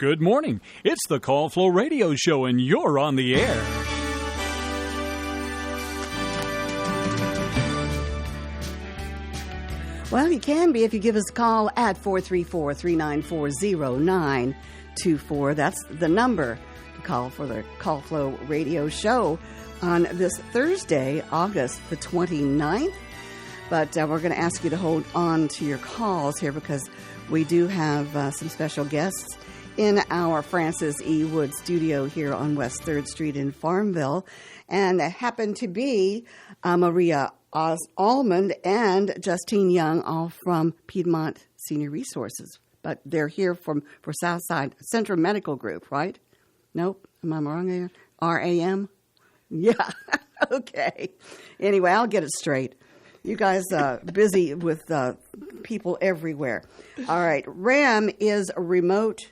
Good morning. It's the Call Flow Radio Show, and you're on the air. Well, you can be if you give us a call at 434-394-0924. That's the number to call for the Call Flow Radio Show on this Thursday, August the 29th. But we're going to ask you to hold on to your calls here because we do have some special guests in our Francis E. Wood studio here on West 3rd Street in Farmville. And happen to be Maria Almond and Justine Young, all from Piedmont Senior Resources. But they're here for Southside Central Medical Group, right? Nope. Am I wrong there? RAM? Yeah. Okay. Anyway, I'll get it straight. You guys busy with people everywhere. All right. RAM is a remote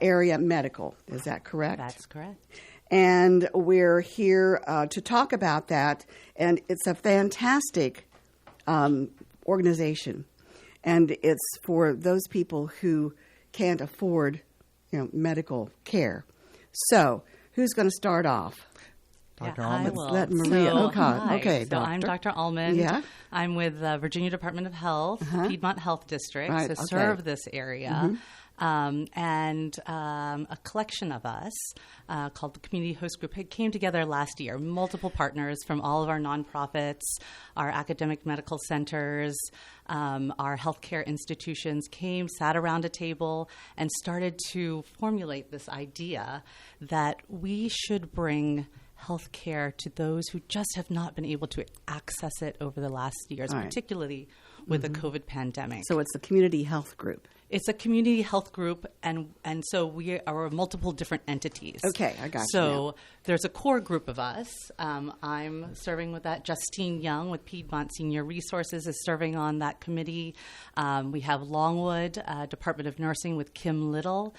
area medical. Is that correct? That's correct. And we're here to talk about that. And it's a fantastic organization. And it's for those people who can't afford, medical care. So, who's going to start off? Dr. Almond. I will. Let Maria. Okay, doctor. I'm Dr. Almond. Yeah. I'm with Virginia Department of Health, Piedmont Health District, right, to serve this area. And a collection of us called the Community Host Group came together last year. Multiple partners from all of our nonprofits, our academic medical centers, our healthcare institutions came, sat around a table, and started to formulate this idea that we should bring healthcare to those who just have not been able to access it over the last years, particularly with the COVID pandemic. So it's the Community Health Group. It's a community health group, and so we are multiple different entities. Okay, I got you. So there's a core group of us. I'm serving with that. Justine Young with Piedmont Senior Resources is serving on that committee. We have Longwood Department of Nursing with Kim Little,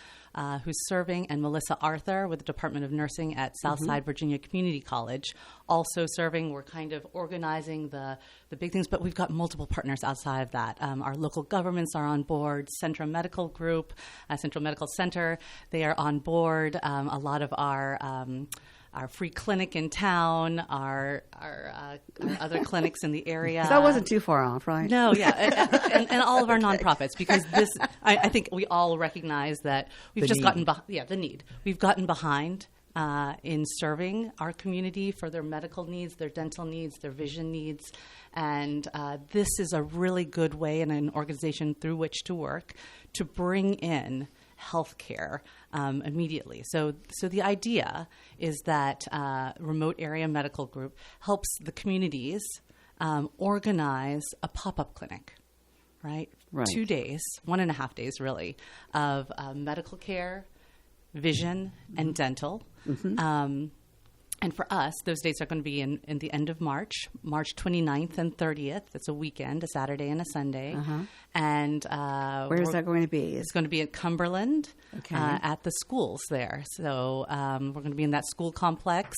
who's serving, and Melissa Arthur with the Department of Nursing at Southside Virginia Community College, also serving. We're kind of organizing the big things, but we've got multiple partners outside of that. Our local governments are on board. Central Medical Group, Central Medical Center, they are on board. A lot of our free clinic in town, our other clinics in the area. So that wasn't too far off, right? No, yeah, and all of our nonprofits, because this, I think we all recognize that we've the need. We've gotten behind in serving our community for their medical needs, their dental needs, their vision needs, and this is a really good way and an organization through which to work to bring in healthcare immediately. So the idea is that Remote Area Medical Group helps the communities organize a pop-up clinic, right? 2 days, 1.5 days really, of medical care, vision, and dental. And for us, those dates are going to be in the end of March 29th and 30th. It's a weekend, a Saturday and a Sunday. And where is that going to be? It's going to be at Cumberland at the schools there. So we're going to be in that school complex,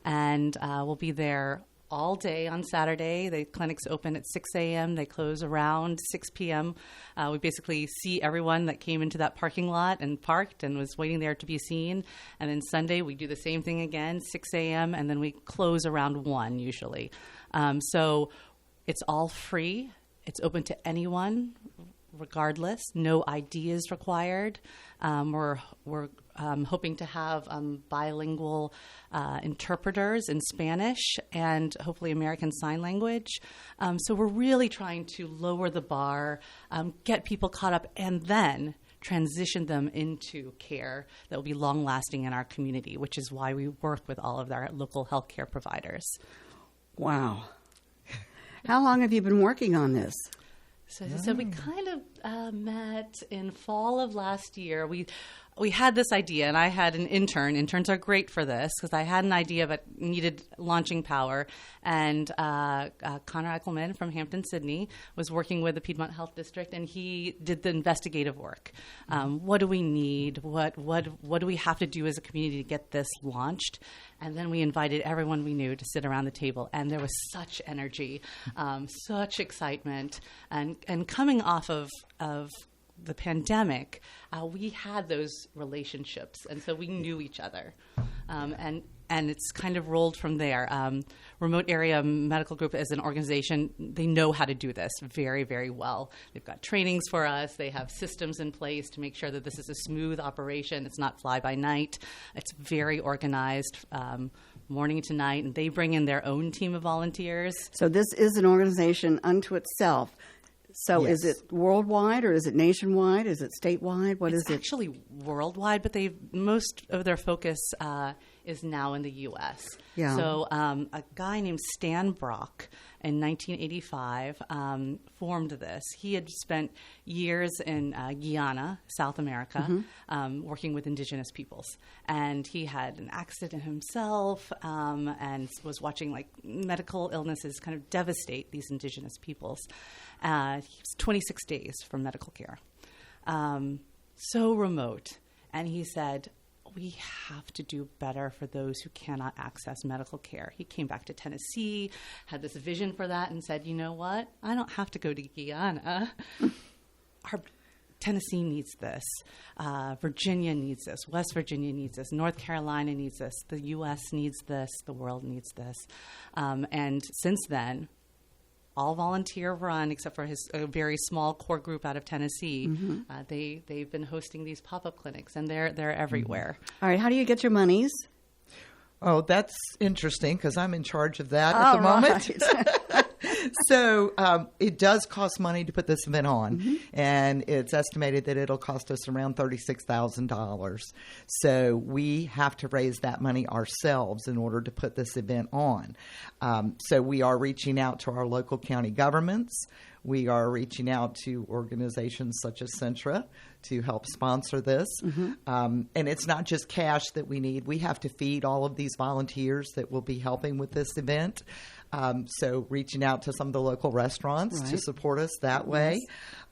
and we'll be there all day on Saturday. The clinics open at 6 a.m. They close around 6 p.m. We basically see everyone that came into that parking lot and parked and was waiting there to be seen. And then Sunday, we do the same thing again, 6 a.m., and then we close around 1 usually. So it's all free. It's open to anyone, regardless. No ID is required. We're hoping to have bilingual interpreters in Spanish and hopefully American Sign Language. So we're really trying to lower the bar, get people caught up, and then transition them into care that will be long-lasting in our community, which is why we work with all of our local healthcare providers. Wow. How long have you been working on this? So we kind of met in fall of last year. We had this idea, and I had an intern. Interns are great for this because I had an idea but needed launching power. And Connor Eichelman from Hampton, Sydney, was working with the Piedmont Health District, and he did the investigative work. What do we need? What do we have to do as a community to get this launched? And then we invited everyone we knew to sit around the table, and there was such energy, such excitement, and coming off of the pandemic, we had those relationships, and so we knew each other, and it's kind of rolled from there. Remote Area Medical Group as an organization, they know how to do this very, very well. They've got trainings for us. They have systems in place to make sure that this is a smooth operation. It's not fly-by-night. It's very organized, morning to night, and they bring in their own team of volunteers. So this is an organization unto itself. So Yes. is it worldwide or is it nationwide? Is it statewide? What is It's it? actually worldwide, but most of their focus is now in the U.S. Yeah. So a guy named Stan Brock in 1985 formed this. He had spent years in Guyana, South America, working with indigenous peoples. And he had an accident himself and was watching like medical illnesses kind of devastate these indigenous peoples. He was 26 days from medical care. So remote. And he said, we have to do better for those who cannot access medical care. He came back to Tennessee, had this vision for that, and said, you know what? I don't have to go to Guyana. Tennessee needs this. Virginia needs this. West Virginia needs this. North Carolina needs this. The U.S. needs this. The world needs this. And since then, all volunteer run, except for a very small core group out of Tennessee. They've been hosting these pop-up clinics, and they're everywhere. All right, how do you get your monies? Oh, that's interesting because I'm in charge of that at the moment. So it does cost money to put this event on, and it's estimated that it'll cost us around $36,000. So we have to raise that money ourselves in order to put this event on. So we are reaching out to our local county governments. We are reaching out to organizations such as Centra to help sponsor this. And it's not just cash that we need. We have to feed all of these volunteers that will be helping with this event. So reaching out to some of the local restaurants to support us that way.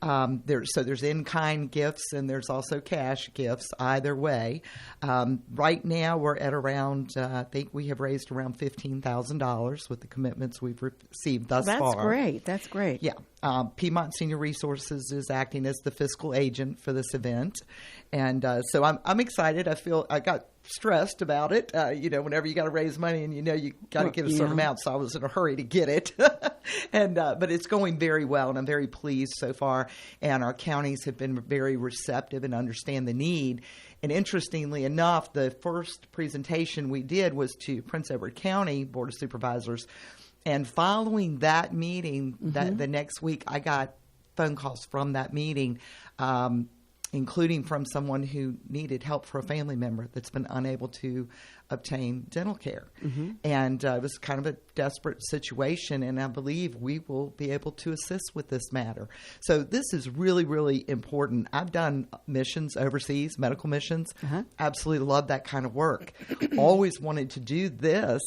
There's in-kind gifts and there's also cash gifts either way. Right now we're at around, I think we have raised around $15,000 with the commitments we've received thus far. That's great. Yeah. Piedmont Senior Resources is acting as the fiscal agent for this event. And so I'm excited. I got stressed about it. Whenever you got to raise money and you got to get a certain amount, so I was in a hurry to get it. But it's going very well, and I'm very pleased so far. And our counties have been very receptive and understand the need. And interestingly enough, the first presentation we did was to Prince Edward County Board of Supervisors. And following that meeting, the next week, I got phone calls from that meeting, including from someone who needed help for a family member that's been unable to obtain dental care. And it was kind of a desperate situation, and I believe we will be able to assist with this matter. So this is really, really important. I've done missions overseas, medical missions. Absolutely love that kind of work. Always wanted to do this,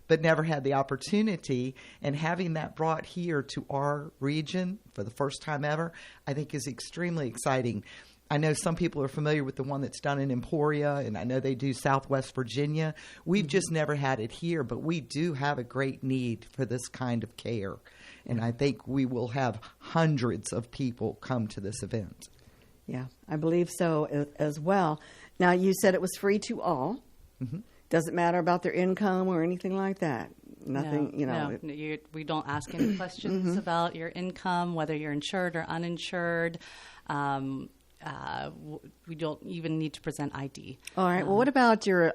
but never had the opportunity. And having that brought here to our region for the first time ever, I think is extremely exciting. I know some people are familiar with the one that's done in Emporia, and I know they do Southwest Virginia. We've just never had it here, but we do have a great need for this kind of care. And I think we will have hundreds of people come to this event. Yeah, I believe so as well. Now, you said it was free to all. Doesn't matter about their income or anything like that. Nothing, No, we don't ask any questions about your income, whether you're insured or uninsured. We don't even need to present ID. All right. Well, what about your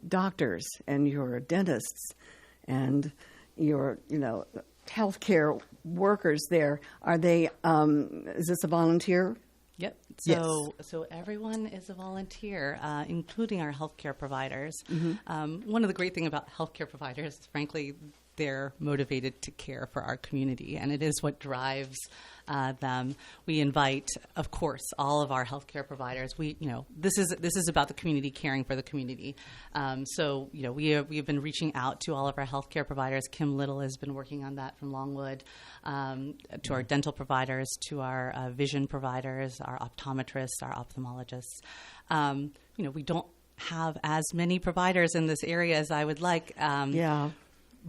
doctors and your dentists and your healthcare workers? There, are they? Is this a volunteer? Yep. Yes. So everyone is a volunteer, including our healthcare providers. One of the great things about healthcare providers, frankly, they're motivated to care for our community, and it is what drives them. We invite, of course, all of our healthcare providers. This is about the community caring for the community. We have been reaching out to all of our healthcare providers. Kim Little has been working on that from Longwood, to our dental providers, to our vision providers, our optometrists, our ophthalmologists. We don't have as many providers in this area as I would like.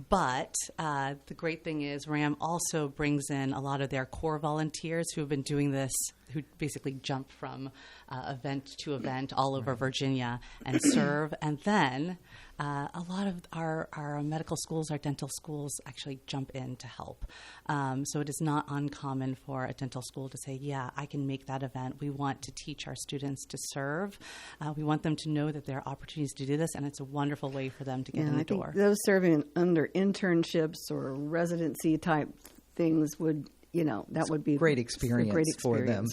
But the great thing is RAM also brings in a lot of their core volunteers who have been doing this who basically jump from event to event all over Virginia and serve. And then a lot of our medical schools, our dental schools actually jump in to help. So it is not uncommon for a dental school to say, yeah, I can make that event. We want to teach our students to serve. We want them to know that there are opportunities to do this, and it's a wonderful way for them to get in the door. Think those serving under internships or residency type things would, that would be great experience for them.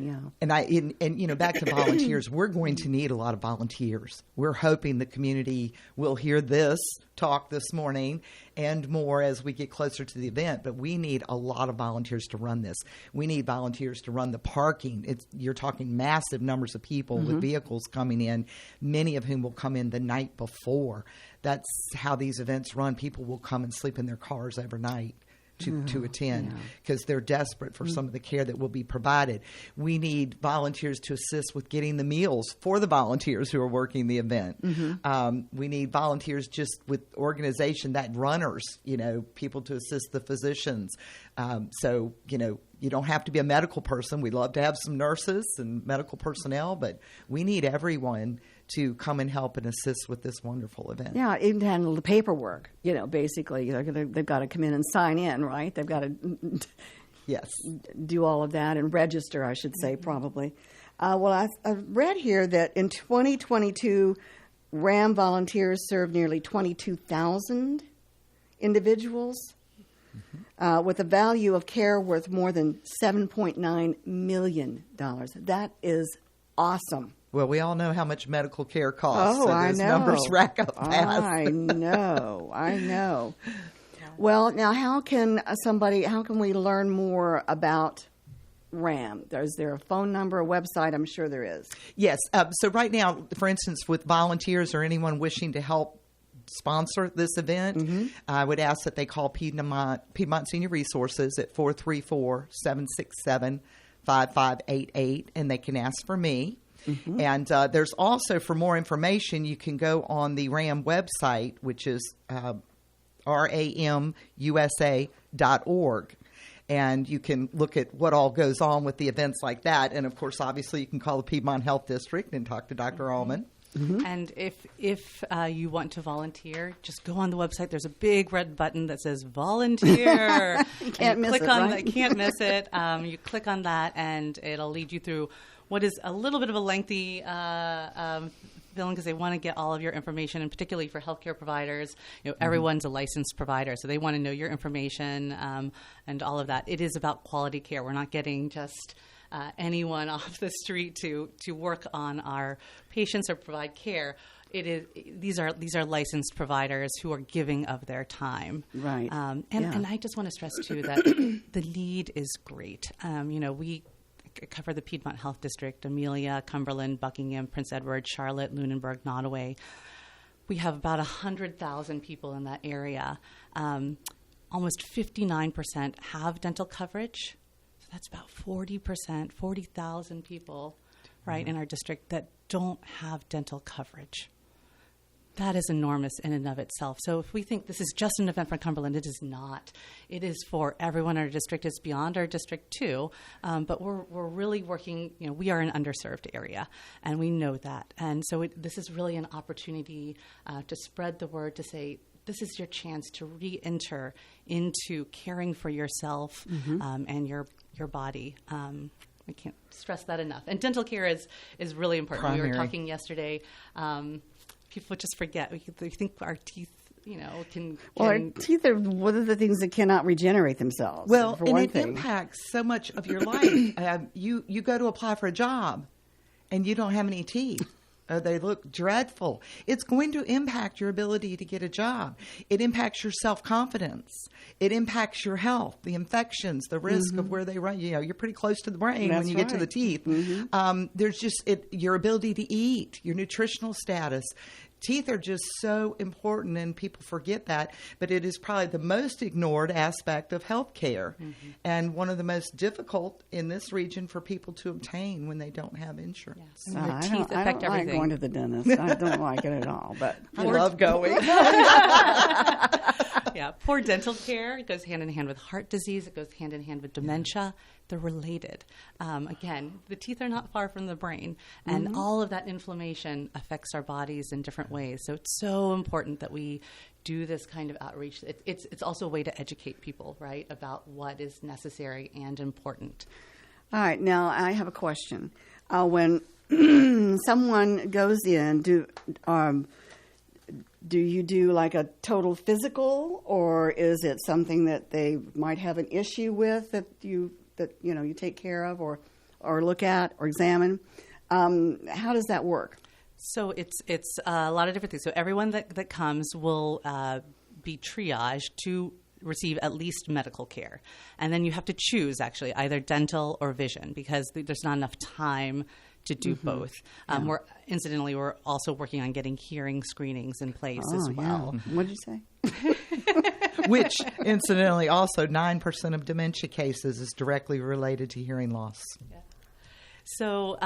Yeah. And back to volunteers, we're going to need a lot of volunteers. We're hoping the community will hear this talk this morning and more as we get closer to the event. But we need a lot of volunteers to run this. We need volunteers to run the parking. You're talking massive numbers of people with vehicles coming in, many of whom will come in the night before. That's how these events run. People will come and sleep in their cars overnight to attend because they're desperate for some of the care that will be provided. We need volunteers to assist with getting the meals for the volunteers who are working the event. We need volunteers just with organization, that runners, people to assist the physicians. So, you don't have to be a medical person. We'd love to have some nurses and medical personnel, but we need everyone to come and help and assist with this wonderful event. Yeah, even handle the paperwork. Basically, they've got to come in and sign in, right? They've got to do all of that and register, I should say, probably. Well, I read here that in 2022, RAM volunteers served nearly 22,000 individuals with a value of care worth more than $7.9 million. That is awesome. Well, we all know how much medical care costs. Oh, so I those know. numbers rack up fast. I know. Well, now how can we learn more about RAM? Is there a phone number, a website? I'm sure there is. Yes. So right now, for instance, with volunteers or anyone wishing to help sponsor this event, I would ask that they call Piedmont Senior Resources at 434-767-5588, and they can ask for me. And there's also, for more information, you can go on the RAM website, which is ramusa.org. And you can look at what all goes on with the events like that. And, of course, obviously, you can call the Piedmont Health District and talk to Dr. Allman. And if you want to volunteer, just go on the website. There's a big red button that says volunteer. You can't miss click it, on right? that. Can't miss it. You click on that, and it'll lead you through what is a little bit of a lengthy filling because they want to get all of your information, and particularly for healthcare providers, everyone's a licensed provider, so they want to know your information and all of that. It is about quality care. We're not getting just anyone off the street to work on our patients or provide care. These are licensed providers who are giving of their time. Right. And I just want to stress too that the need is great. We cover the Piedmont Health District, Amelia, Cumberland, Buckingham, Prince Edward, Charlotte, Lunenburg, Nottoway. We have about 100,000 people in that area. Almost 59% have dental coverage. So that's about 40%, 40,000 people, right, in our district that don't have dental coverage. That is enormous in and of itself. So if we think this is just an event for Cumberland, it is not. It is for everyone in our district. It's beyond our district too. But we're really working, we are an underserved area, and we know that. And so this is really an opportunity to spread the word, to say, this is your chance to re-enter into caring for yourself and your body. I can't stress that enough. And dental care is really important. Primary. We were talking yesterday. People just forget. We think our teeth, can. Well, our teeth are one of the things that cannot regenerate themselves. Well, for and one it thing. impacts so much of your life. You go to apply for a job, and you don't have any teeth. They look dreadful. It's going to impact your ability to get a job. It impacts your self-confidence. It impacts your health, the infections, the risk of where they run. You're pretty close to the brain when you get to the teeth. There's just your ability to eat, your nutritional status. Teeth are just so important, and people forget that. But it is probably the most ignored aspect of health care, and one of the most difficult in this region for people to obtain when they don't have insurance. Yes. Your teeth affect I don't everything. like going to the dentist. I don't like it at all. But I love going. Yeah, poor dental care. It goes hand in hand with heart disease. It goes hand in hand with dementia. they're related. Again, the teeth are not far from the brain, and all of that inflammation affects our bodies in different ways. So it's so important that we do this kind of outreach. It's also a way to educate people, right, about what is necessary and important. All right. Now, I have a question. When someone goes in, do you do like a total physical, or is it something that they might have an issue with that you take care of or look at or examine? How does that work? So it's a lot of different things. So everyone that comes will be triaged to receive at least medical care. And then you have to choose, actually, either dental or vision, because there's not enough time to do both. We're also working on getting hearing screenings in place as well. Yeah. What did you say? Which, incidentally, also 9% of dementia cases is directly related to hearing loss. Yeah. So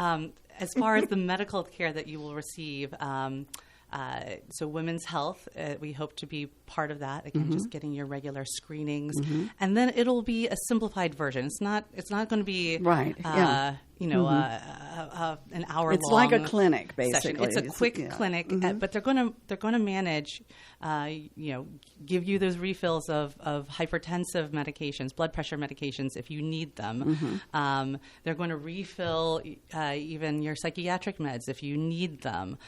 as far as the medical care that you will receive, so women's health, we hope to be part of that. Again, just getting your regular screenings, and then it'll be a simplified version. It's not going to be right. An hour. It's like a clinic, basically. It's a quick clinic, but they're going to manage, give you those refills of hypertensive medications, blood pressure medications if you need them. They're going to refill even your psychiatric meds if you need them.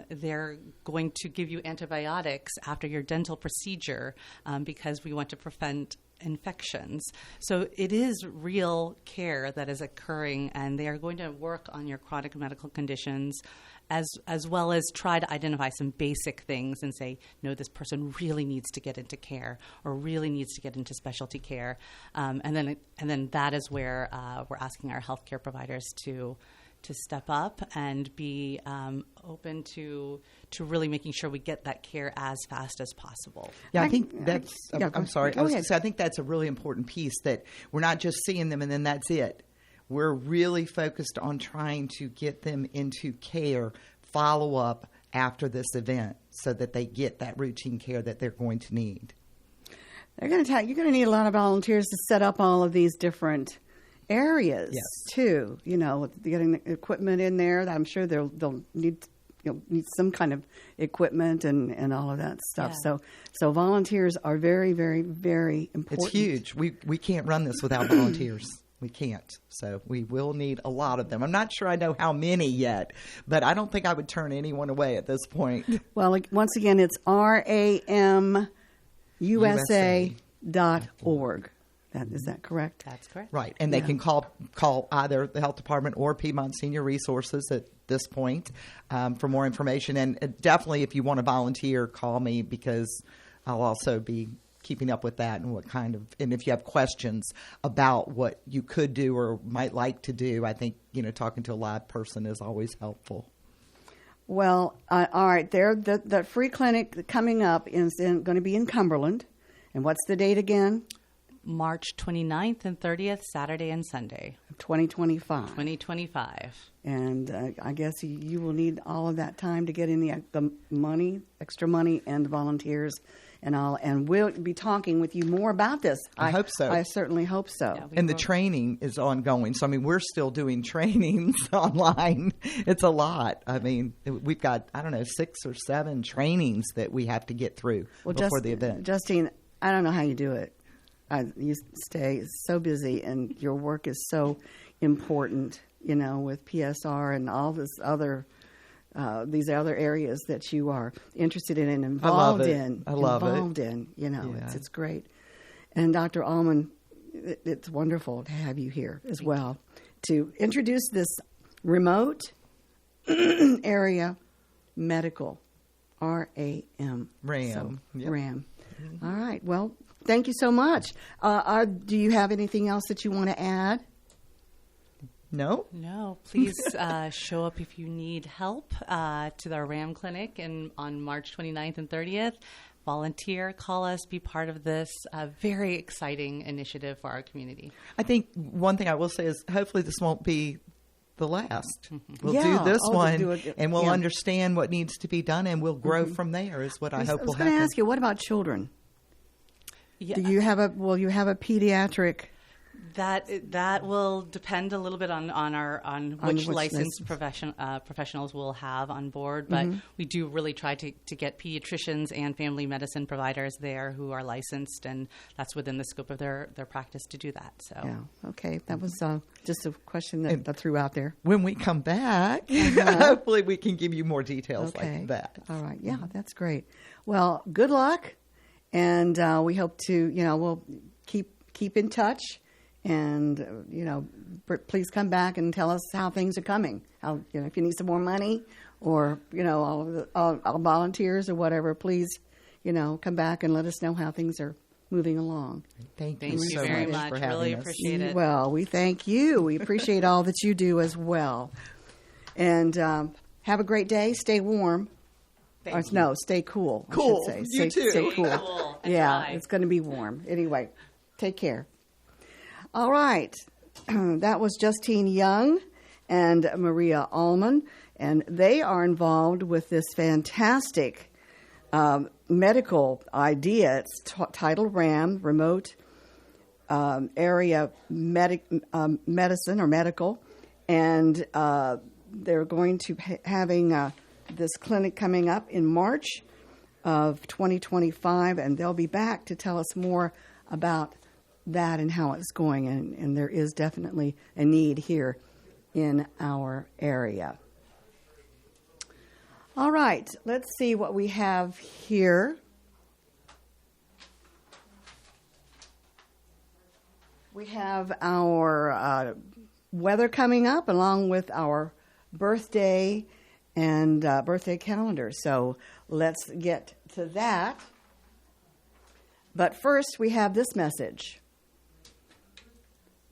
They're going to give you antibiotics after your dental procedure because we want to prevent infections. So it is real care that is occurring, and they are going to work on your chronic medical conditions as well as try to identify some basic things and say, no, this person really needs to get into care or really needs to get into specialty care. And then that is where we're asking our healthcare providers to step up and be open to really making sure we get that care as fast as possible. Yeah, I think that's. I'm sorry. Go ahead. I think that's a really important piece, that we're not just seeing them and then that's it. We're really focused on trying to get them into care, follow up after this event, so that they get that routine care that they're going to need. You're going to need a lot of volunteers to set up all of these different areas, too. Getting the equipment in there. I'm sure they'll need some kind of equipment and all of that stuff. Yeah. So volunteers are very, very, very important. It's huge. We can't run this without volunteers. We can't. So we will need a lot of them. I'm not sure I know how many yet, but I don't think I would turn anyone away at this point. Well, once again, it's ramusa.org. Is that correct? That's correct. Right. And they can call either the health department or Piedmont Senior Resources at this point for more information. And definitely, if you want to volunteer, call me, because I'll also be keeping up with that and if you have questions about what you could do or might like to do, I think, talking to a live person is always helpful. Well, all right. The free clinic coming up is going to be in Cumberland. And what's the date again? March 29th and 30th, Saturday and Sunday. 2025. 2025. And I guess you will need all of that time to get in the money, extra money, and the volunteers and all. And we'll be talking with you more about this. I hope so. I certainly hope so. Yeah, and the training is ongoing. So, we're still doing trainings online. It's a lot. We've got, 6 or 7 trainings that we have to get through before the event. Justine, I don't know how you do it. You stay so busy, and your work is so important, with PSR and all this other these other areas that you are interested in and involved in. I love it. It's great. And Dr. Allman, it's wonderful to have you here as well to introduce this remote area medical, RAM. RAM. Yep. RAM. All right. Well, thank you so much. Do you have anything else that you want to add? No? No. Please show up if you need help to our RAM clinic on March 29th and 30th. Volunteer, call us, be part of this very exciting initiative for our community. I think one thing I will say is hopefully this won't be the last. We'll do this one, and we'll understand what needs to be done, and we'll grow from there is what I hope will happen. I was going to ask you, what about children? Yeah. Will you have a pediatric That will depend a little bit on which licensed professionals we'll have on board, but we do really try to get pediatricians and family medicine providers there who are licensed, and that's within the scope of their practice to do that. So yeah, okay, that was just a question that I threw out there. When we come back, hopefully we can give you more details like that. All right, yeah, that's great. Well, good luck, and we hope to we'll keep in touch. And, please come back and tell us how things are coming. How, if you need some more money or, all volunteers or whatever, please, come back and let us know how things are moving along. Thank you so very much. For having really us. appreciate it. Well, we thank you. We appreciate all that you do as well. And have a great day. Stay warm. No, stay cool. Cool. I should say. You too. Stay cool. Cool and Yeah, dry. it's going to be warm. Anyway, take care. All right. That was Justine Young and Maria Allman, and they are involved with this fantastic medical idea. It's titled RAM, Remote Area Medicine or Medical, and they're going to having this clinic coming up in March of 2025, and they'll be back to tell us more about that and how it's going, and there is definitely a need here in our area. All right, let's see what we have here. We have our weather coming up along with our birthday and birthday calendar, so let's get to that. But first, we have this message.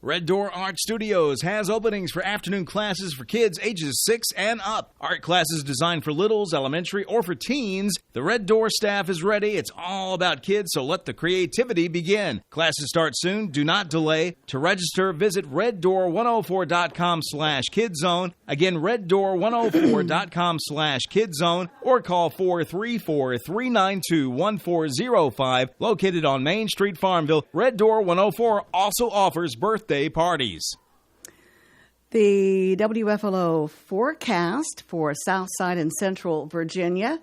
Red Door Art Studios has openings for afternoon classes for kids ages 6 and up. Art classes designed for littles, elementary, or for teens. The Red Door staff is ready. It's all about kids, so let the creativity begin. Classes start soon. Do not delay. To register, visit reddoor104.com/kidzone. Again, reddoor104.com/kidzone, or call 434-392-1405. Located on Main Street, Farmville, Red Door 104 also offers birthday parties. The WFLO forecast for Southside and Central Virginia.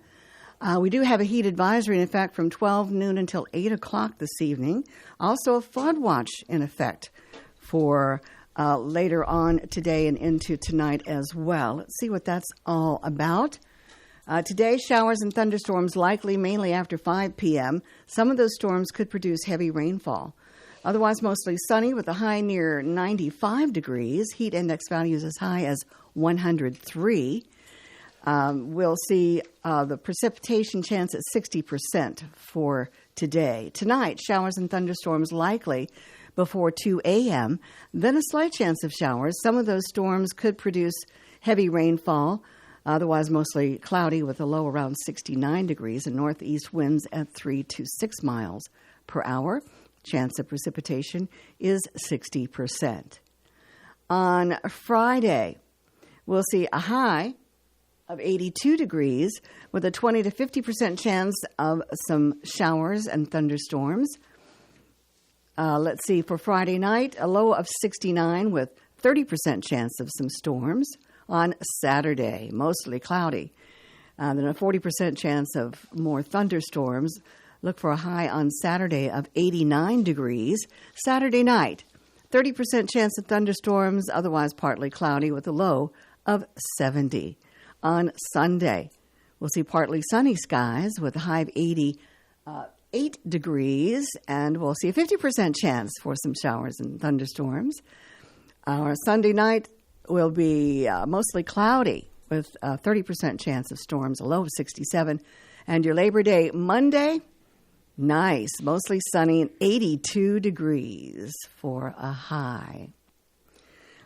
We do have a heat advisory in effect from 12 noon until 8 o'clock this evening. Also a flood watch in effect for later on today and into tonight as well. Let's see what that's all about. Today, showers and thunderstorms likely mainly after 5 p.m. Some of those storms could produce heavy rainfall. Otherwise, mostly sunny with a high near 95 degrees. Heat index values as high as 103. We'll see the precipitation chance at 60% for today. Tonight, showers and thunderstorms likely before 2 a.m. Then a slight chance of showers. Some of those storms could produce heavy rainfall. Otherwise, mostly cloudy with a low around 69 degrees and northeast winds at 3 to 6 miles per hour. Chance of precipitation is 60%. On Friday, we'll see a high of 82 degrees with a 20 to 50% chance of some showers and thunderstorms. Let's see, for Friday night, a low of 69 with 30% chance of some storms. On Saturday, mostly cloudy. Then a 40% chance of more thunderstorms. Look for a high on Saturday of 89 degrees. Saturday night, 30% chance of thunderstorms, otherwise partly cloudy with a low of 70. On Sunday, we'll see partly sunny skies with a high of 88 degrees, and we'll see a 50% chance for some showers and thunderstorms. Our Sunday night will be mostly cloudy with a 30% chance of storms, a low of 67. And your Labor Day Monday, nice, mostly sunny and 82 degrees for a high.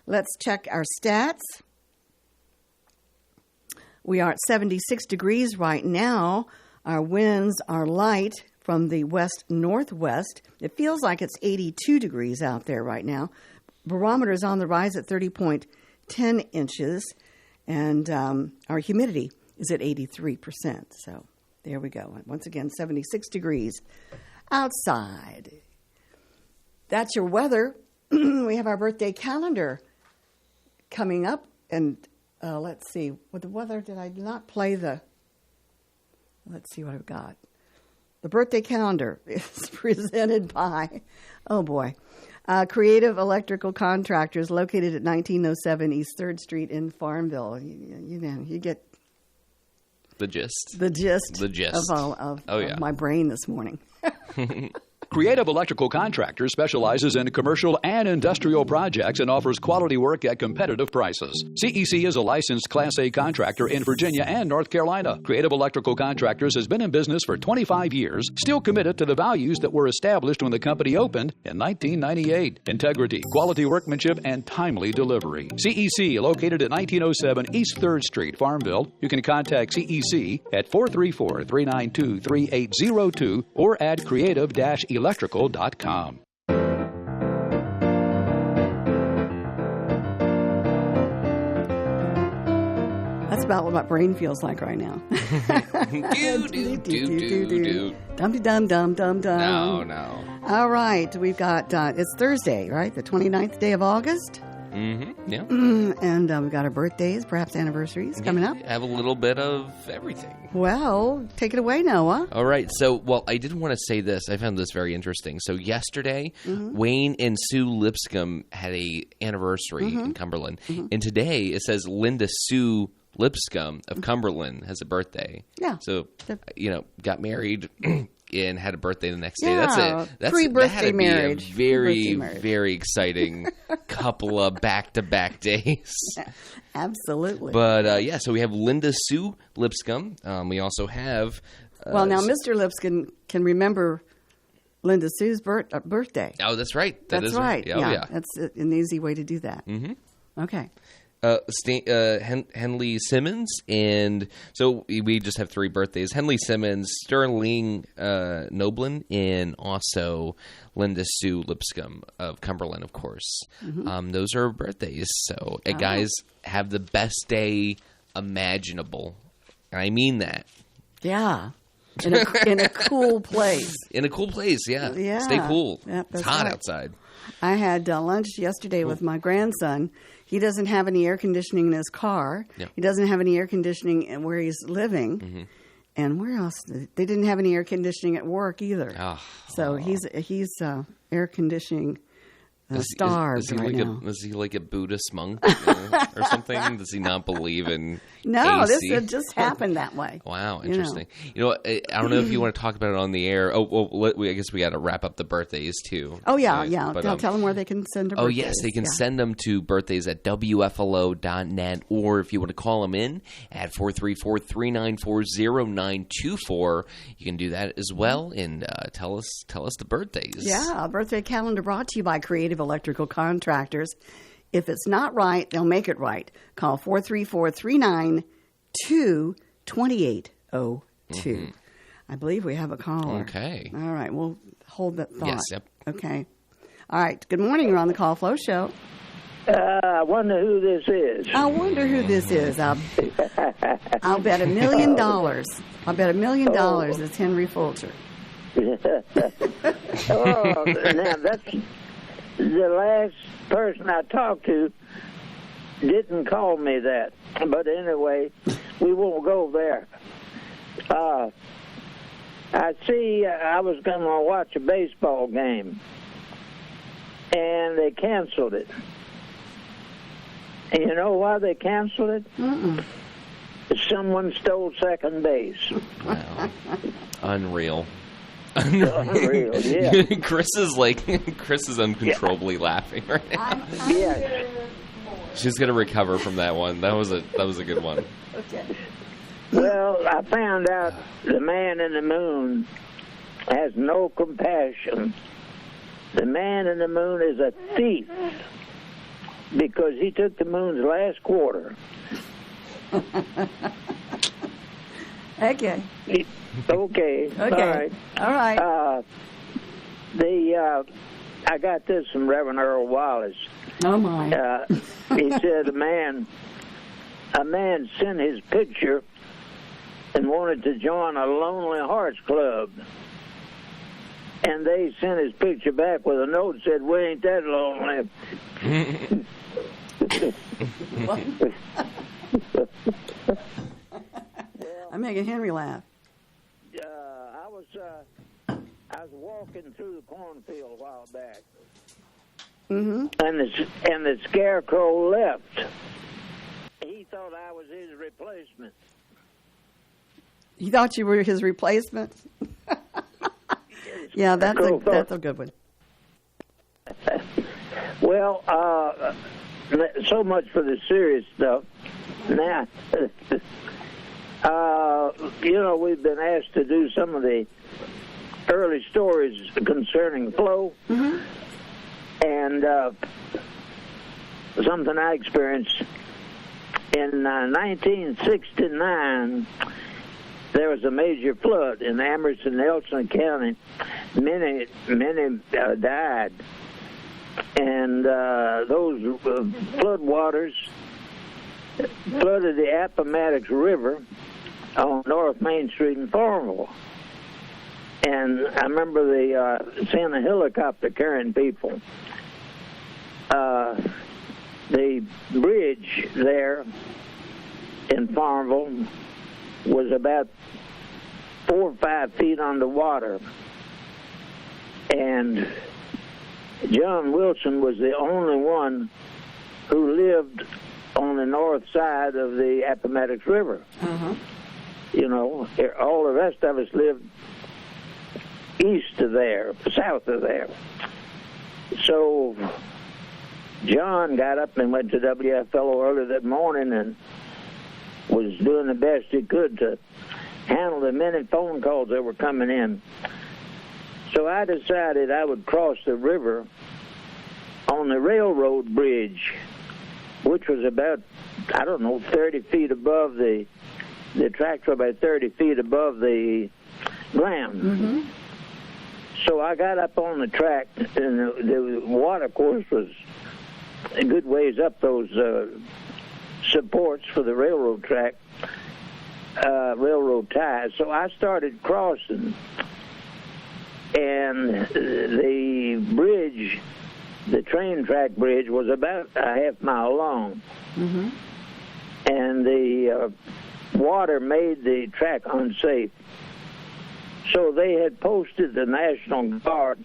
Let's check our stats. We are at 76 degrees right now. Our winds are light from the west-northwest. It feels like it's 82 degrees out there right now. Barometer is on the rise at 30.10 inches, and our humidity is at 83%. So there we go. Once again, 76 degrees outside. That's your weather we have our birthday calendar coming up. And let's see. With the weather, did I not play the... Let's see what I've got. The birthday calendar is presented by, oh boy, Creative Electrical Contractors, located at 1907 East 3rd Street in Farmville. You get the gist. The gist of my brain this morning. Creative Electrical Contractors specializes in commercial and industrial projects and offers quality work at competitive prices. CEC is a licensed Class A contractor in Virginia and North Carolina. Creative Electrical Contractors has been in business for 25 years, still committed to the values that were established when the company opened in 1998. Integrity, quality workmanship, and timely delivery. CEC, located at 1907 East 3rd Street, Farmville. You can contact CEC at 434-392-3802 or at creative-electrical.com. That's about what my brain feels like right now. Dum-de-dum-dum-dum-dum. No. All right, we've got, it's Thursday, right? The 29th day of August. Mm-hmm. Yeah. And we've got our birthdays, perhaps anniversaries coming up. Have a little bit of everything. Well, take it away, Noah. All right. So, I did want to say this. I found this very interesting. So, yesterday, Wayne and Sue Lipscomb had a anniversary in Cumberland. And today, it says Linda Sue Lipscomb of Cumberland has a birthday. Yeah. So, got married and had a birthday the next day. Yeah, That's pre-birthday marriage. Very, very exciting couple of back-to-back days. Absolutely. But, so we have Linda Sue Lipscomb. We also have... now, Mr. Lipscomb can remember Linda Sue's birthday. Oh, that's right. That's right. Yeah. That's an easy way to do that. Mm-hmm. Okay. Henley Simmons, and so we just have 3 birthdays. Henley Simmons, Sterling Noblin, and also Linda Sue Lipscomb of Cumberland, of course. Those are birthdays. So, guys, have the best day imaginable. And I mean that. Yeah. In a cool place. In a cool place, yeah. Yeah. Stay cool. Yep, it's hot outside. I had lunch yesterday with my grandson. He doesn't have any air conditioning in his car. Yeah. He doesn't have any air conditioning where he's living. And where else? They didn't have any air conditioning at work either. So he's air conditioning starved right now. Is he like a Buddhist monk or something? Does he not believe in No, AC? this just happened that way. Wow, interesting. I don't know if you want to talk about it on the air. I guess we got to wrap up the birthdays too. Oh, yeah. But, tell them where they can send their birthdays. Oh, yes, they can send them to birthdays at WFLO.net, or if you want to call them in at 434-394-0924, you can do that as well, and tell us the birthdays. Yeah, a birthday calendar brought to you by Creative Electrical Contractors. If it's not right, they'll make it right. Call 434-392-2802. I believe we have a caller. Okay. All right, we'll hold that thought. Yes, yep. Okay. All right, good morning. You're on the Call Flow Show. I wonder who this is. I wonder who this is. I'll bet $1 million. I'll bet $1 million it's Henry Fulcher. Oh, now that's the last person I talked to didn't call me that. But anyway, we won't go there. I was going to watch a baseball game, and they canceled it. And you know why they canceled it? Someone stole second base. Wow. Unreal. Unreal, yeah. Chris is uncontrollably laughing right now. Yes. She's gonna recover from that one. That was a good one. Okay. Well, I found out the man in the moon has no compassion. The man in the moon is a thief because he took the moon's last quarter. Okay. Okay. All right. All right. I got this from Reverend Earl Wallace. Oh my. He said a man sent his picture and wanted to join a Lonely Hearts Club. And they sent his picture back with a note that said, "We ain't that long left." I'm making Henry laugh. I was walking through the cornfield a while back, Mm-hmm. and the scarecrow left. He thought I was his replacement. You thought you were his replacement? Yeah, that's a good one. Well, so much for the serious stuff. Now, we've been asked to do some of the early stories concerning Flo, mm-hmm. and something I experienced in 1969. There was a major flood in Amherst and Nelson County. Many died, and those flood waters flooded the Appomattox River on North Main Street in Farmville. And I remember seeing a helicopter carrying people. The bridge there in Farmville was about 4 or 5 feet underwater. And John Wilson was the only one who lived on the north side of the Appomattox River. Uh-huh. All the rest of us lived east of there, south of there. So John got up and went to WFLO early that morning and was doing the best he could to handle the many phone calls that were coming in. So I decided I would cross the river on the railroad bridge, which was about, 30 feet above the tracks were about 30 feet above the ground. Mm-hmm. So I got up on the track, and the water course was a good ways up those supports for the railroad track, railroad ties. So I started crossing, and the bridge, the train track bridge, was about a half mile long. Mm-hmm. And the water made the track unsafe. So they had posted the National Guard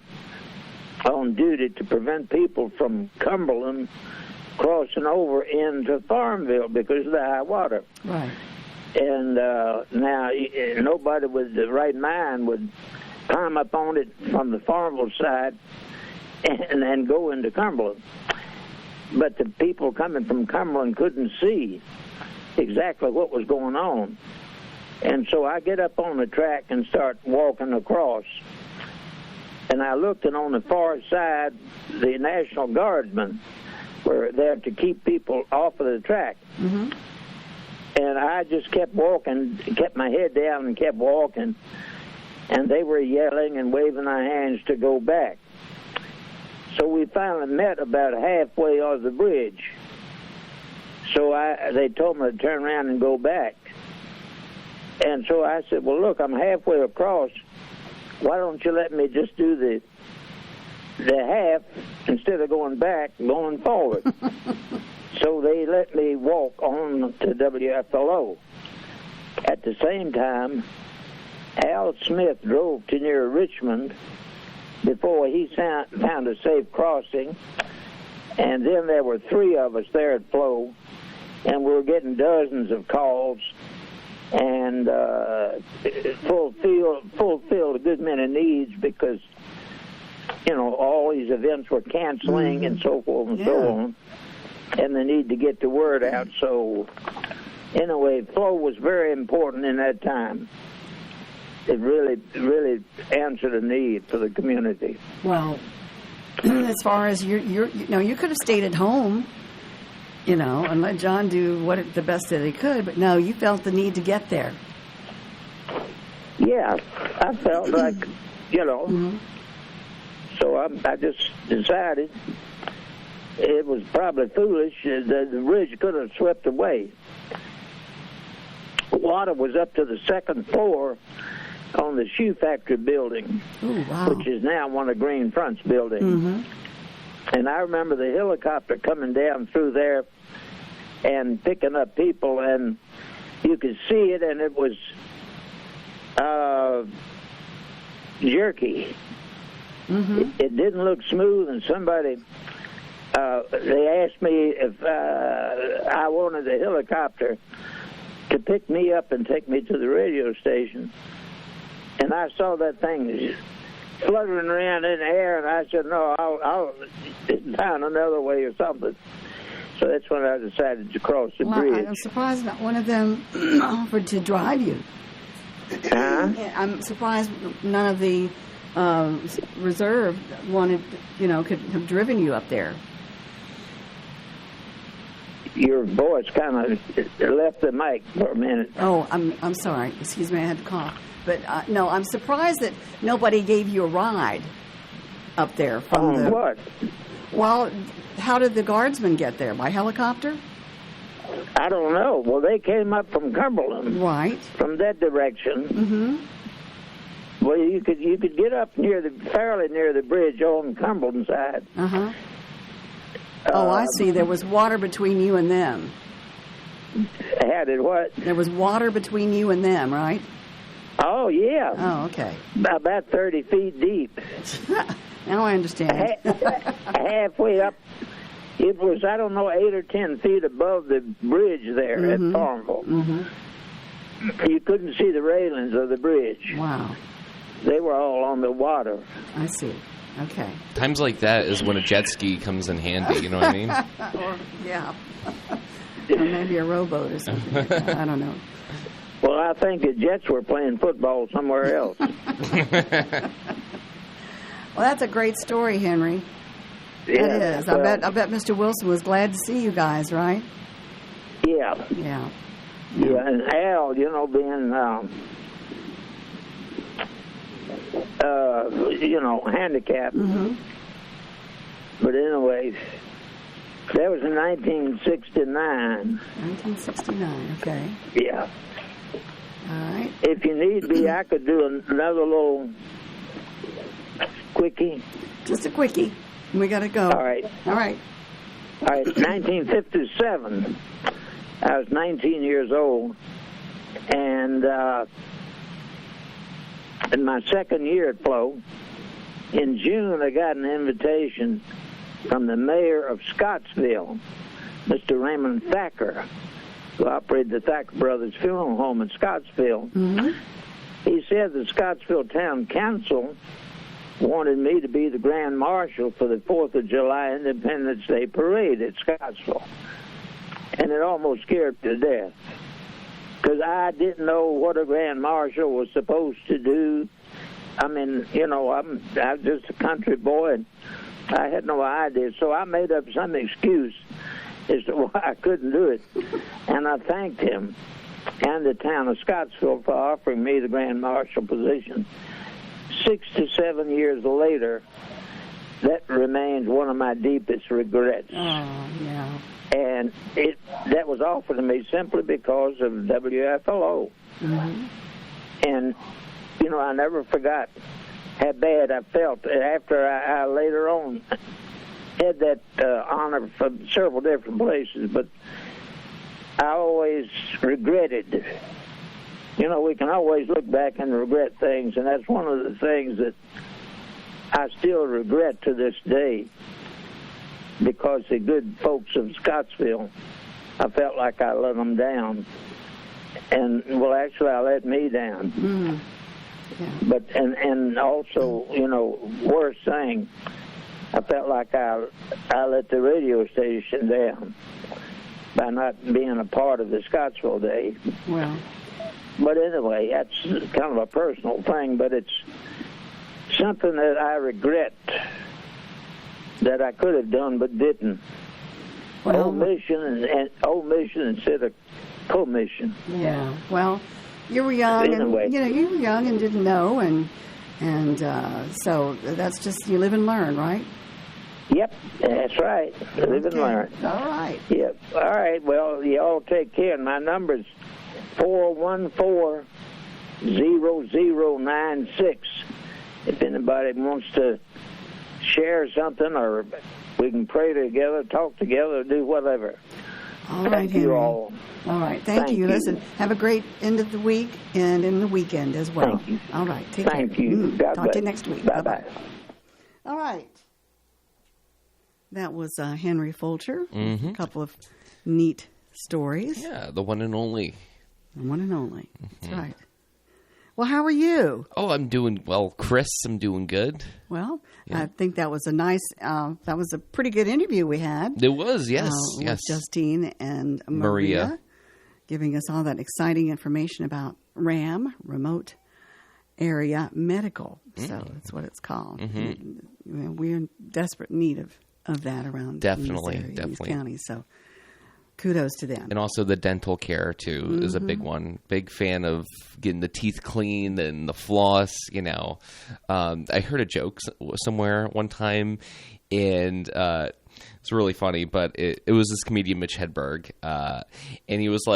on duty to prevent people from Cumberland crossing over into Farmville because of the high water. Right. And now nobody with the right mind would climb up on it from the Farmville side and then go into Cumberland. But the people coming from Cumberland couldn't see exactly what was going on. And so I get up on the track and start walking across. And I looked, and on the far side, the National Guardsmen were there to keep people off of the track. Mm-hmm. And I just kept walking, kept my head down and kept walking. And they were yelling and waving their hands to go back. So we finally met about halfway on the bridge. So they told me to turn around and go back. And so I said, well, look, I'm halfway across. Why don't you let me just do the half instead of going back, going forward? So they let me walk on to WFLO. At the same time, Al Smith drove to near Richmond before he found a safe crossing. And then there were 3 of us there at Flo, and we were getting dozens of calls and fulfilled a good many needs because, all these events were canceling mm-hmm. and so forth and so on, and the need to get the word out. So, anyway, Flo was very important in that time. It really answered a need for the community. Well, as far as you could have stayed at home, and let John do the best that he could, but no, you felt the need to get there. Yeah, I felt like, Mm-hmm. So I just decided it was probably foolish. The ridge could have swept away. Water was up to the second floor on the shoe factory building, Oh, wow. which is now one of Green Front's buildings. And I remember the helicopter coming down through there and picking up people, and you could see it, and it was jerky. It didn't look smooth, and somebody, they asked me if I wanted the helicopter to pick me up and take me to the radio station. And I saw that thing fluttering around in the air, and I said, no, I'll find another way or something. So that's when I decided to cross the bridge. I'm surprised not one of them offered to drive you. I'm surprised none of the reserve wanted, could have driven you up there. Your voice kind of left the mic for a minute. Oh, I'm sorry. Excuse me, I had to cough. But no, I'm surprised that nobody gave you a ride up there from the. What? Well, how did the guardsmen get there? By helicopter? I don't know. Well, they came up from Cumberland. Right. From that direction. Well, you could get up fairly near the bridge on Cumberland side. Oh, I see. There was water between you and them. Had it what? There was water between you and them, right? Oh, yeah. Oh, okay. About 30 feet deep. Now I understand. Halfway up, it was, 8 or 10 feet above the bridge there at Farmville. You couldn't see the railings of the bridge. Wow. They were all on the water. I see. Okay. Times like that is when a jet ski comes in handy, you know what I mean? Or, yeah. Or maybe a rowboat or something like that. I don't know. Well, I think the Jets were playing football somewhere else. Well, that's a great story, Henry. Yeah, it is. well, I bet Mr. Wilson was glad to see you guys, right? Yeah. Yeah. Yeah, and Al, being, handicapped. But anyway, that was in 1969. 1969, okay. Yeah. All right. If you need be, I could do another little quickie. Just a quickie. We got to go. All right. All right. 1957. I was 19 years old, and in my second year at Flo, in June I got an invitation from the mayor of Scottsville, Mr. Raymond Thacker, who operated the Thacker Brothers Funeral Home in Scottsville. He said the Scottsville Town Council wanted me to be the Grand Marshal for the 4th of July Independence Day Parade at Scottsville. And it almost scared me to death, because I didn't know what a Grand Marshal was supposed to do. I mean, I'm just a country boy, and I had no idea. So I made up some excuse as to why I couldn't do it. And I thanked him and the town of Scottsville for offering me the Grand Marshal position. 6 to 7 years later, that remains one of my deepest regrets. Oh, yeah. And that was offered to me simply because of WFLO. And, I never forgot how bad I felt after I later on had that honor from several different places. But I always regretted. We can always look back and regret things, and that's one of the things that I still regret to this day, because the good folks of Scottsville, I felt like I let them down. And, well, actually, I let me down. Yeah. But, and also, worst thing, I felt like I let the radio station down by not being a part of the Scottsville Day. Well. But anyway, that's kind of a personal thing, but it's something that I regret that I could have done but didn't. Well, omission instead of commission. Yeah. Well, you were young, anyway. And you were young and didn't know, and so that's just, you live and learn, right? Yep, that's right. Live and learn. All right. Yep. All right. Well, you all take care. And my number's 414 888-243-0096. If anybody wants to share something, or we can pray together, talk together, do whatever. All right, Thank you Henry. all. All right. Thank you. Listen, have a great end of the week and in the weekend as well. Thank you. All right. Take care. Thank you. God Talk bless. to you next week. Bye-bye. Bye-bye. All right. That was Henry Fulcher. A couple of neat stories. Yeah, the one and only. The one and only. That's right. Well, how are you? Oh, I'm doing well, Chris. I'm doing good. Well, I think that was that was a pretty good interview we had. It was, yes, With yes. Justine and Maria, giving us all that exciting information about RAM, Remote Area Medical. So that's what it's called. We're in desperate need of that around Definitely. these counties. So kudos to them. And also the dental care, too, is a big one. Big fan of getting the teeth cleaned and the floss, I heard a joke somewhere one time, and it's really funny, but it was this comedian, Mitch Hedberg, and he was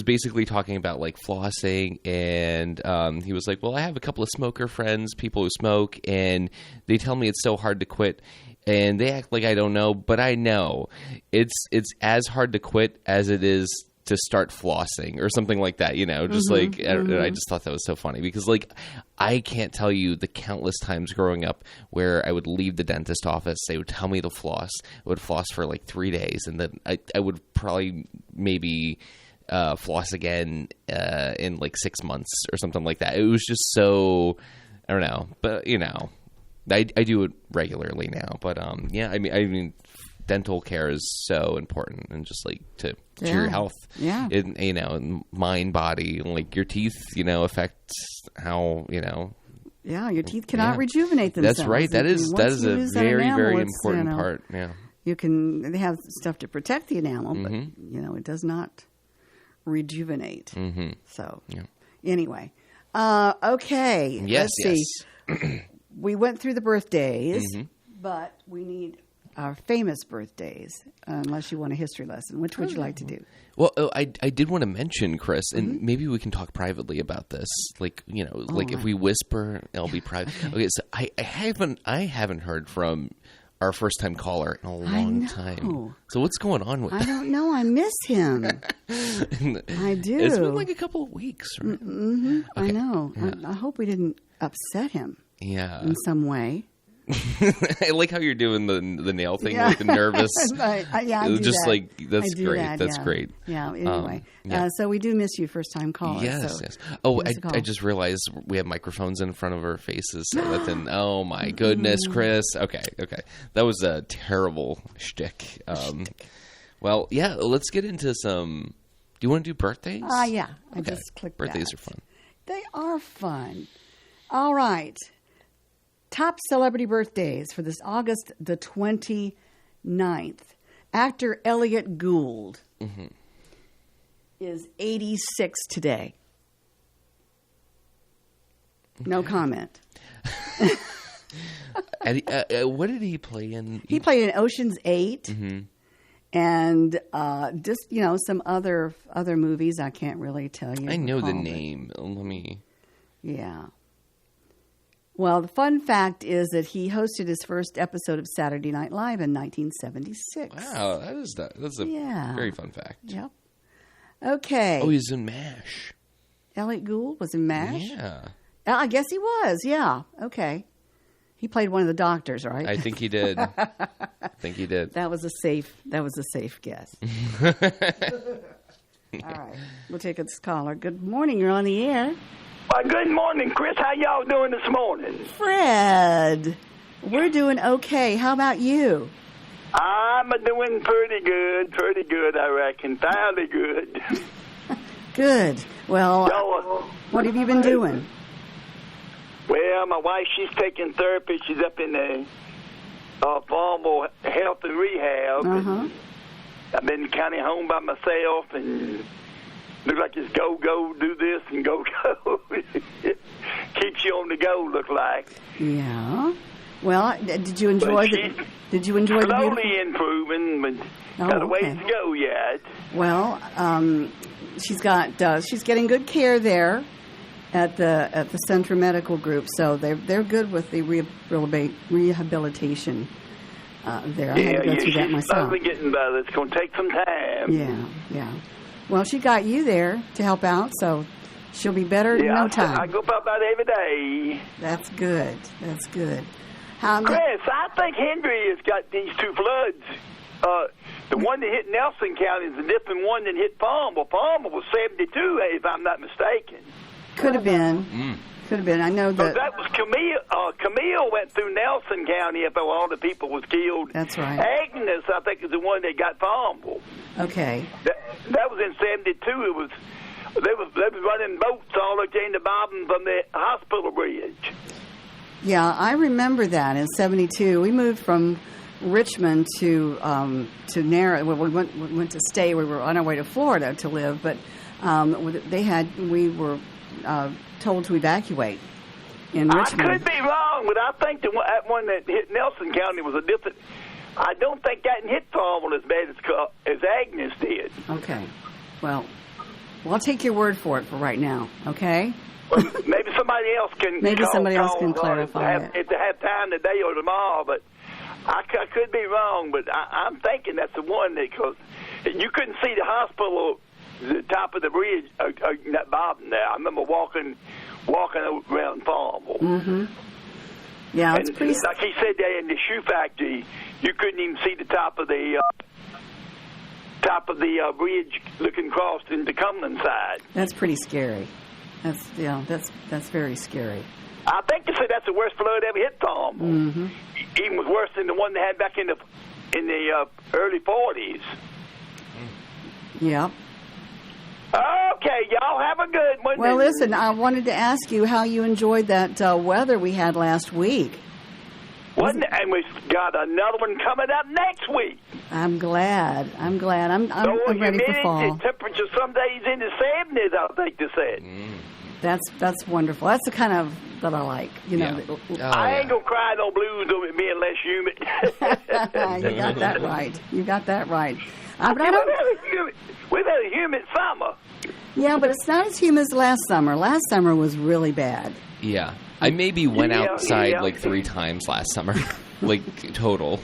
basically talking about like flossing, and he was like, well, I have a couple of smoker friends, people who smoke, and they tell me it's so hard to quit. And they act like I don't know, but I know it's as hard to quit as it is to start flossing or something like that, just I just thought that was so funny because like I can't tell you the countless times growing up where I would leave the dentist office, they would tell me to floss, I would floss for like 3 days, and then I would probably maybe floss again in like 6 months or something like that. It was just so, I don't know, but I do it regularly now, but I mean, dental care is so important, and just like to your health, in mind, body, like your teeth, affect how Yeah, your teeth cannot rejuvenate themselves. That's right. That is a very very important part. Yeah, they have stuff to protect the enamel, but it does not rejuvenate. So anyway, okay, let's see. We went through the birthdays, but we need our famous birthdays, unless you want a history lesson. Which would you like to do? Well, I did want to mention, Chris, and maybe we can talk privately about this. Like, if we whisper, it'll be private. Okay, so I haven't heard from our first-time caller in a long time. So what's going on with that? I don't know. I miss him. I do. It's been like a couple of weeks, right? Okay. I know. Yeah. I hope we didn't upset him. Yeah. In some way. I like how you're doing the nail thing, like the nervous. I do just that. like that's I great. That, that's great. Yeah. Anyway, so we do miss you, first time caller. Yes. Oh, I just realized we have microphones in front of our faces. So that then, oh my goodness, Chris. Okay. That was a terrible shtick. Well, yeah. Let's get into some. Do you want to do birthdays? Yeah. I just clicked birthdays that. are fun. They are fun. All right. Top celebrity birthdays for this August the 29th. Actor Elliot Gould is 86 today. No comment. What did he play in? He played in Ocean's 8 and just, some other movies. I can't really tell you. I know the name. Let me... Yeah. Well, the fun fact is that he hosted his first episode of Saturday Night Live in 1976. Wow, that's a very fun fact. Yep. Okay. Oh, he's in MASH. Elliot Gould was in MASH? Yeah. I guess he was, yeah. Okay. He played one of the doctors, right? I think he did. That was a safe guess. All right. We'll take this caller. Good morning. You're on the air. Well, good morning, Chris. How y'all doing this morning? Fred, we're doing okay. How about you? I'm doing pretty good, I reckon. Fairly good. Good. Well, what have you been doing? Well, my wife, she's taking therapy. She's up in the formal health and rehab. I've been kind of home by myself and... Look like it's go, do this, and go. Keeps you on the go, look like. Yeah. Well, did you enjoy the beautiful? Slowly improving, but got a ways to go yet. Well, she's getting good care there at the Centra Medical Group, so they're good with the rehabilitation there. I had to go through that myself. Slowly getting better. It's going to take some time. Yeah. Well, she got you there to help out, so she'll be better in no time. I go about that every day. That's good. Chris, I think Henry has got these two floods. The one that hit Nelson County is a different one than hit Palmer. Palmer was 72, if I'm not mistaken. Could have been. I know that. That was Camille. Camille went through Nelson County after all the people was killed. That's right. Agnes, I think, is the one that got Palmer. Okay. That was in 72. It was they was running boats all the way to Bobbin from the hospital bridge. Yeah, I remember that in 72. We moved from Richmond to Narrow. Well, we went to stay. We were on our way to Florida to live, but we were told to evacuate in Richmond. I could be wrong, but I think that one that hit Nelson County was a different. I don't think that hit Palmer as bad as Agnes did. Okay. Well, I'll take your word for it for right now. Okay. Well, maybe somebody else can. Somebody else can clarify it if they have time today or tomorrow. But I could be wrong. But I'm thinking that's the one because you couldn't see the hospital, the top of the bridge, that Bobbin there. I remember walking around Palmer. Mm-hmm. Yeah, it's pretty. Like he said there in the shoe factory, you couldn't even see the top of the bridge looking across into Cumberland side. That's pretty scary. That's very scary. I think they say that's the worst flood ever hit Palmer. Mm-hmm. Even was worse than the one they had back in the early 40s. Yep. Okay, y'all have a good one. Well, listen, I wanted to ask you how you enjoyed that weather we had last week. And we got another one coming up next week. I'm glad. I'm ready for fall. The temperature some days in the 70s, I think they said. That's wonderful. That's the kind of that I like. I ain't gonna cry no blues over it being less humid. You got that right. We've had a humid summer. Yeah, but it's not as humid as last summer. Last summer was really bad. Yeah. I maybe went outside like 3 times last summer, like total.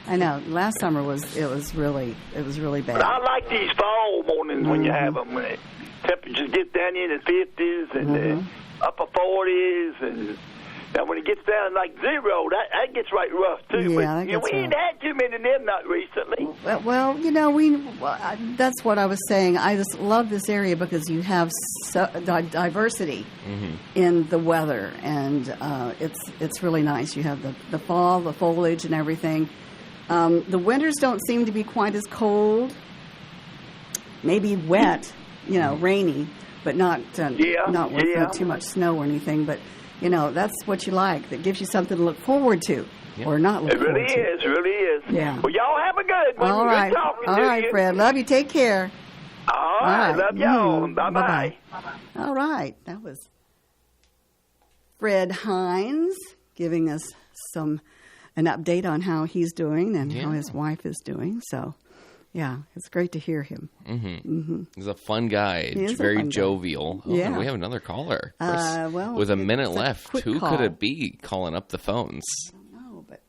I know. Last summer was really bad. But I like these fall mornings when you have them. When temperatures get down in the 50s and the upper 40s, and now when it gets down like 0, that gets right rough too. Yeah, but we ain't had too many of them not recently. Well, that's what I was saying. I just love this area because you have diversity in the weather, and it's really nice. You have the fall, the foliage, and everything. The winters don't seem to be quite as cold. Maybe wet, rainy, but not with too much snow or anything. But that's what you like. That gives you something to look forward to, or not look forward to. It really is. Yeah. Well, y'all have a good one. All right. Good talking All to right, you. Fred. Love you. Take care. All right. Love y'all. Bye-bye. All right. That was Fred Hines giving us an update on how he's doing and how his wife is doing. So, yeah, it's great to hear him. He's a fun guy. He is very jovial. Yeah. And we have another caller. Well, with a minute left, who call. could it be calling up the phones? I don't know, but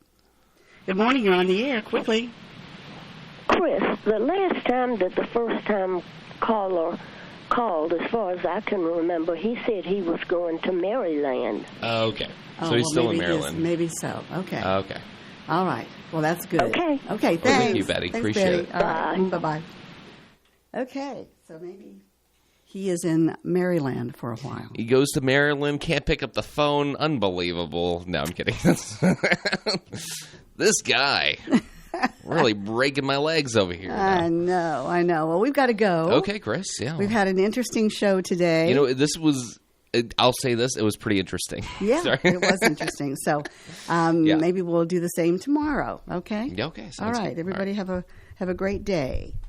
good morning. You're on the air. Quickly. Chris, the last time that the first-time caller called, as far as I can remember, he said he was going to Maryland. Okay. So he's still in Maryland. Maybe so. Okay. Okay. All right. Well, that's good. Okay. Okay, thanks. Well, thank you, Betty. Thanks, Appreciate Betty. it. All right. Bye-bye. Okay, so maybe he is in Maryland for a while. He goes to Maryland, can't pick up the phone. Unbelievable. No, I'm kidding. This guy. Really breaking my legs over here. I know. Well, we've got to go. Okay, Chris. Yeah. We've had an interesting show today. This was... I'll say this, it was pretty interesting. Yeah, it was interesting. So maybe we'll do the same tomorrow, okay? Yeah, okay. All right, everybody have a great day.